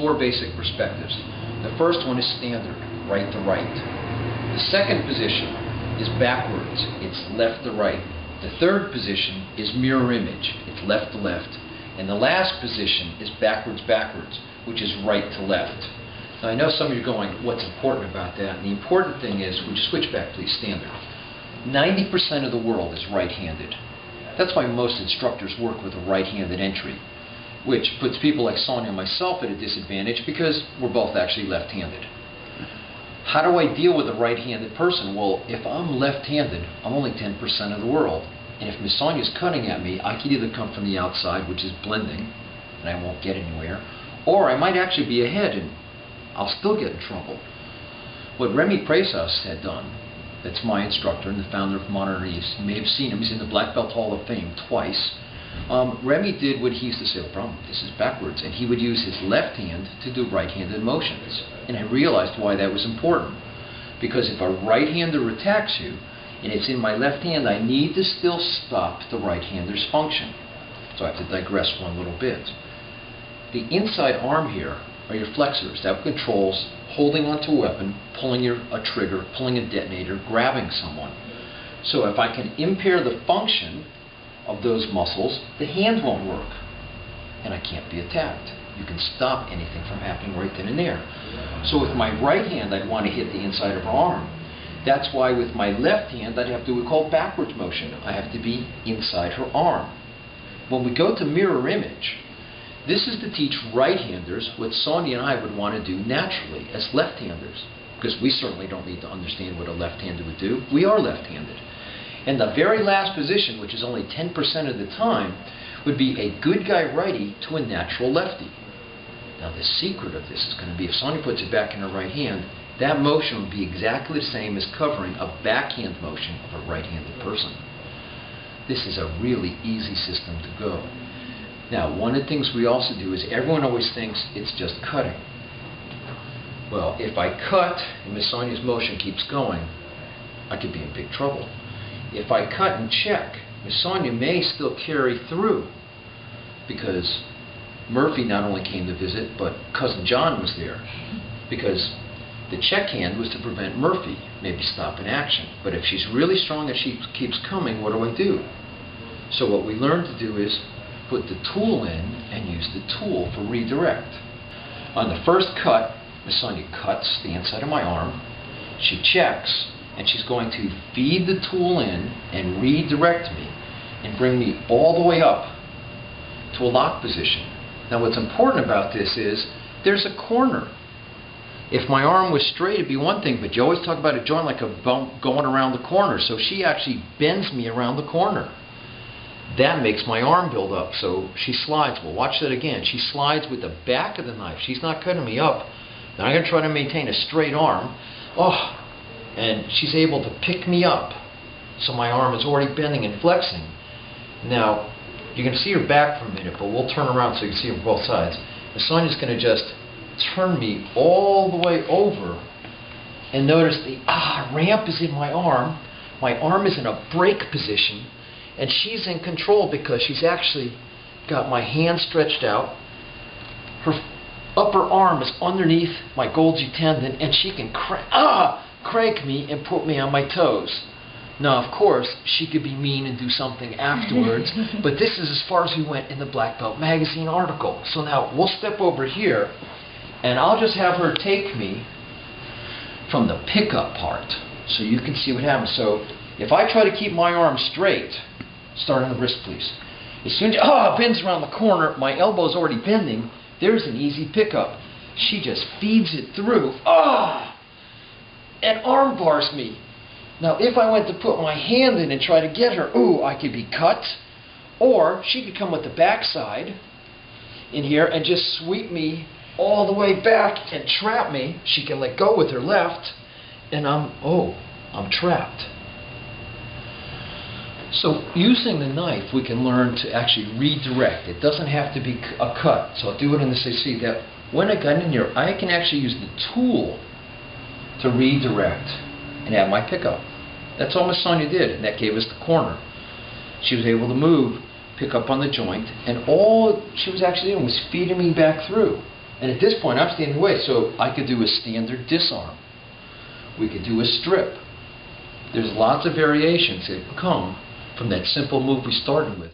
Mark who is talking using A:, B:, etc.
A: 4 basic perspectives. The first one is standard, right to right. The second position is backwards, it's left to right. The third position is mirror image, it's left to left. And the last position is backwards backwards, which is right to left. Now I know some of you are going, what's important about that? And the important thing is, would you switch back please, standard. 90% of the world is right-handed. That's why most instructors work with a right-handed entry, which puts people like Sonia and myself at a disadvantage because we're both actually left-handed. How do I deal with a right-handed person? Well, if I'm left-handed, I'm only 10% of the world. And if Miss Sonia's cutting at me, I could either come from the outside, which is blending, and I won't get anywhere, or I might actually be ahead and I'll still get in trouble. What Remy Presas had done, that's my instructor and the founder of Modern East, you may have seen him, he's in the Black Belt Hall of Fame twice. Remy did what he used to say, well, problem, this is backwards, and he would use his left hand to do right-handed motions. And I realized why that was important. Because if a right-hander attacks you, and it's in my left hand, I need to still stop the right-hander's function. So I have to digress one little bit. The inside arm here are your flexors. That controls holding onto a weapon, pulling a trigger, pulling a detonator, grabbing someone. So if I can impair the function of those muscles, the hand won't work, and I can't be attacked. You can stop anything from happening right then and there. So with my right hand, I'd want to hit the inside of her arm. That's why with my left hand, I'd have to do what we call backwards motion. I have to be inside her arm. When we go to mirror image, this is to teach right-handers what Sonia and I would want to do naturally as left-handers, because we certainly don't need to understand what a left-hander would do. We are left-handed. And the very last position, which is only 10% of the time, would be a good guy righty to a natural lefty. Now the secret of this is going to be, if Sonia puts it back in her right hand, that motion would be exactly the same as covering a backhand motion of a right-handed person. This is a really easy system to go. Now, one of the things we also do is everyone always thinks it's just cutting. Well, if I cut and Miss Sonia's motion keeps going, I could be in big trouble. If I cut and check, Miss Sonia may still carry through, because Murphy not only came to visit, but Cousin John was there, because the check hand was to prevent Murphy maybe stop in action. But if she's really strong and she keeps coming, what do I do? So what we learn to do is put the tool in and use the tool for redirect. On the first cut, Miss Sonia cuts the inside of my arm, she checks, and she's going to feed the tool in and redirect me and bring me all the way up to a lock position. Now what's important about this is there's a corner. If my arm was straight, it'd be one thing, but you always talk about a joint like a bump going around the corner, so she actually bends me around the corner. That makes my arm build up, so she slides. Well, watch that again. She slides with the back of the knife. She's not cutting me up. Now I'm going to try to maintain a straight arm. Oh, and she's able to pick me up. So my arm is already bending and flexing. Now, you can see her back for a minute, but we'll turn around so you can see her from both sides. And Sonia's going to just turn me all the way over, and notice the ramp is in my arm. My arm is in a break position, and she's in control because she's actually got my hand stretched out. Her upper arm is underneath my Golgi tendon, and she can crank me and put me on my toes. Now, of course, she could be mean and do something afterwards, but this is as far as we went in the Black Belt magazine article. So now we'll step over here, and I'll just have her take me from the pickup part so you can see what happens. So if I try to keep my arm straight, start on the wrist, please. As soon as it bends around the corner, my elbow's already bending, there's an easy pickup. She just feeds it through, and arm bars me. Now, if I went to put my hand in and try to get her, I could be cut. Or she could come with the backside in here and just sweep me all the way back and trap me. She can let go with her left, and I'm trapped. So using the knife, we can learn to actually redirect. It doesn't have to be a cut. So I'll do it in this. See that when I got in here, I can actually use the tool to redirect and have my pickup. That's all Miss Sonia did, and that gave us the corner. She was able to move, pick up on the joint, and all she was actually doing was feeding me back through. And at this point, I'm standing away, so I could do a standard disarm. We could do a strip. There's lots of variations that come from that simple move we started with.